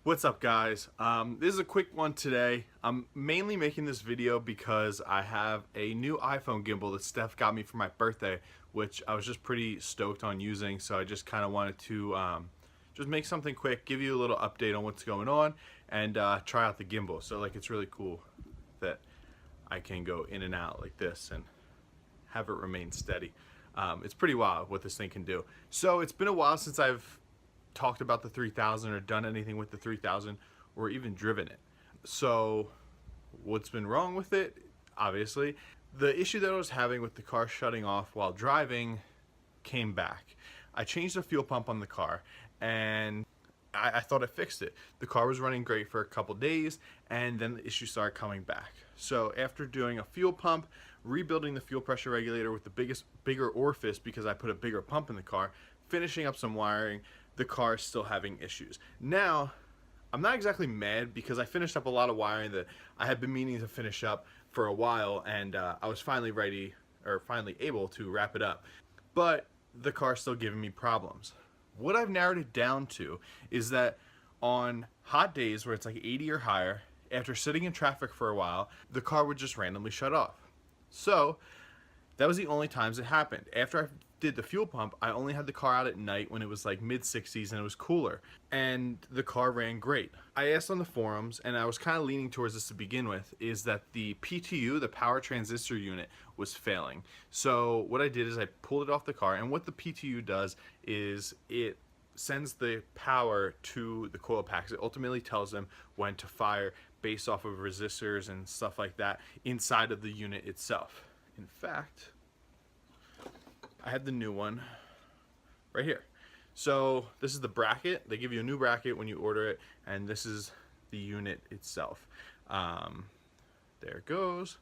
What's up, guys? This is a quick one today. I'm mainly making this video because I have a new iPhone gimbal that Steph got me for my birthday, which I was just pretty stoked on using, so I just kind of wanted to just make something quick, give you a little update on what's going on, and try out the gimbal. So like, it's really cool that I can go in and out like this and have it remain steady. It's pretty wild what this thing can do. So it's been a while since I've talked about the 3000 or done anything with the 3000 or even driven it. So what's been wrong with it? Obviously, the issue that I was having with the car shutting off while driving came back. I changed the fuel pump on the car and I thought I fixed it. The car was running great for a couple days and then the issue started coming back. So after doing a fuel pump, rebuilding the fuel pressure regulator with the bigger orifice because I put a bigger pump in the car, finishing up some wiring, the car is still having issues. Now, I'm not exactly mad because I finished up a lot of wiring that I had been meaning to finish up for a while, and I was finally ready, or finally able to wrap it up. But the car's still giving me problems. What I've narrowed it down to is that on hot days where it's like 80 or higher, after sitting in traffic for a while, the car would just randomly shut off. So that was the only times it happened. After I did the fuel pump, I only had the car out at night when it was like mid 60s and it was cooler, and the car ran great. I asked on the forums, and I was kind of leaning towards this to begin with, is that the PTU, the power transistor unit, was failing. So what I did is I pulled it off the car, and what the PTU does is it sends the power to the coil packs. It ultimately tells them when to fire based off of resistors and stuff like that inside of the unit itself. In fact, I had the new one right here. So this is the bracket. They give you a new bracket when you order it, and this is the unit itself. There it goes,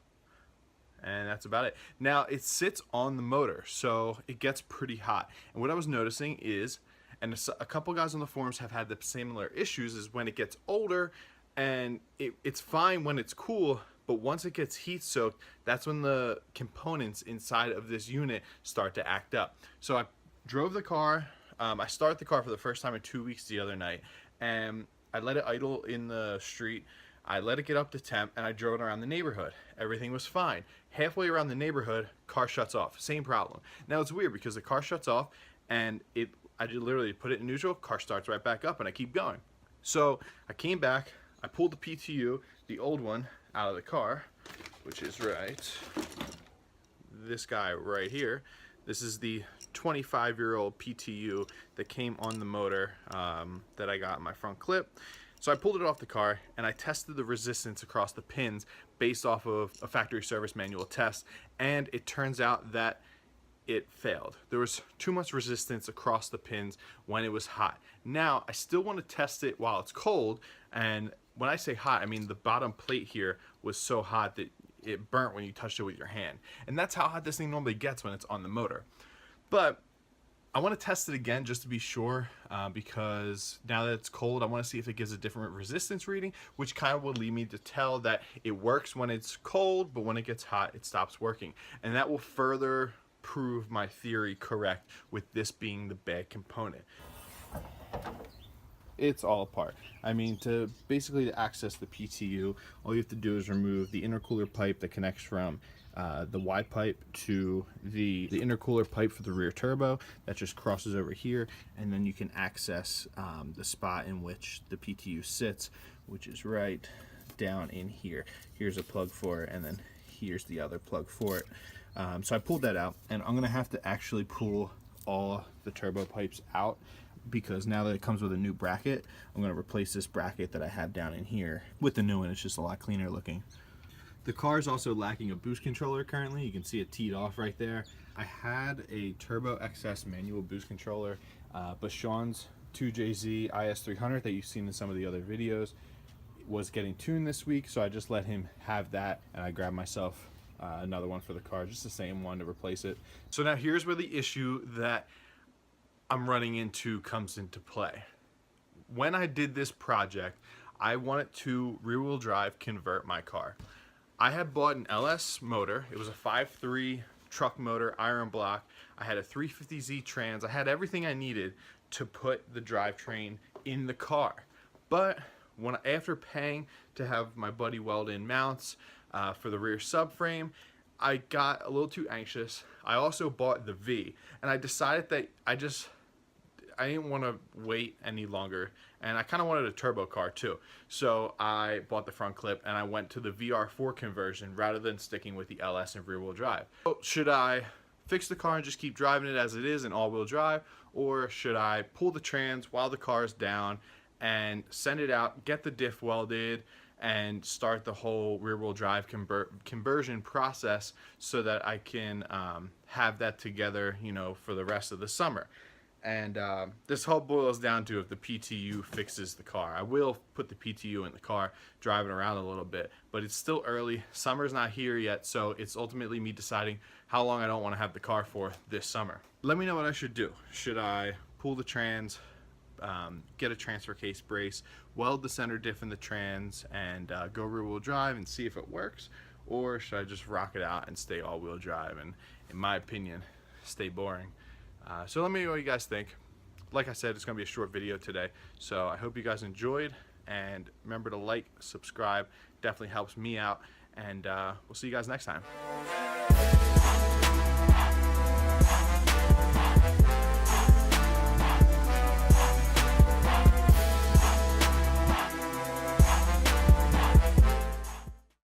and that's about it. Now it sits on the motor, so it gets pretty hot. And what I was noticing is, and a couple guys on the forums have had the similar issues, is when it gets older, and it's fine when it's cool, but once it gets heat soaked, that's when the components inside of this unit start to act up. So I drove the car, I started the car for the first time in 2 weeks the other night, and I let it idle in the street. I let it get up to temp, and I drove it around the neighborhood. Everything was fine. Halfway around the neighborhood, car shuts off. Same problem. Now it's weird because the car shuts off, and I just literally put it in neutral, car starts right back up, and I keep going. So I came back, I pulled the PTU, the old one, out of the car, which is this guy right here. This is the 25-year-old PTU that came on the motor that I got in my front clip. So I pulled it off the car and I tested the resistance across the pins based off of a factory service manual test, and it turns out that it failed. There was too much resistance across the pins when it was hot. Now I still want to test it while it's cold, and when I say hot, I mean the bottom plate here was so hot that it burnt when you touched it with your hand. And that's how hot this thing normally gets when it's on the motor. But I want to test it again just to be sure, because now that it's cold, I want to see if it gives a different resistance reading, which kind of will lead me to tell that it works when it's cold, but when it gets hot, it stops working. And that will further prove my theory correct with this being the bad component. It's all apart. I mean, to access the PTU, all you have to do is remove the intercooler pipe that connects from the Y pipe to the intercooler pipe for the rear turbo that just crosses over here, and then you can access the spot in which the PTU sits, which is right down in here. Here's a plug for it, and then here's the other plug for it. So I pulled that out, and I'm gonna have to actually pull all the turbo pipes out, because now that it comes with a new bracket, I'm going to replace this bracket that I have down in here with the new one. It's just a lot cleaner looking. The car is also lacking a boost controller currently. You can see it teed off right there. I had a Turbo XS manual boost controller, but Sean's 2JZ IS300 that you've seen in some of the other videos was getting tuned this week, so I just let him have that, and I grabbed myself another one for the car, just the same one to replace it. So now here's where the issue that I'm running into comes into play. When I did this project, I wanted to rear-wheel drive convert my car. I had bought an LS motor. It was a 5.3 truck motor, iron block. I had a 350Z trans. I had everything I needed to put the drivetrain in the car. But after paying to have my buddy weld in mounts for the rear subframe, I got a little too anxious. I also bought the V, and I decided that I didn't want to wait any longer, and I kind of wanted a turbo car too. So I bought the front clip and I went to the VR4 conversion rather than sticking with the LS and rear wheel drive. So should I fix the car and just keep driving it as it is in all-wheel drive, or should I pull the trans while the car is down and send it out, get the diff welded, and start the whole rear-wheel drive conversion process so that I can have that together, you know, for the rest of the summer? And this all boils down to if the PTU fixes the car. I will put the PTU in the car, driving around a little bit, but it's still early. Summer's not here yet, so it's ultimately me deciding how long I don't want to have the car for this summer. Let me know what I should do. Should I pull the trans, get a transfer case brace, weld the center diff in the trans, and go rear-wheel drive and see if it works? Or should I just rock it out and stay all-wheel drive and, in my opinion, stay boring? So let me know what you guys think. Like I said, it's going to be a short video today, so I hope you guys enjoyed, and remember to like, subscribe, definitely helps me out, and we'll see you guys next time.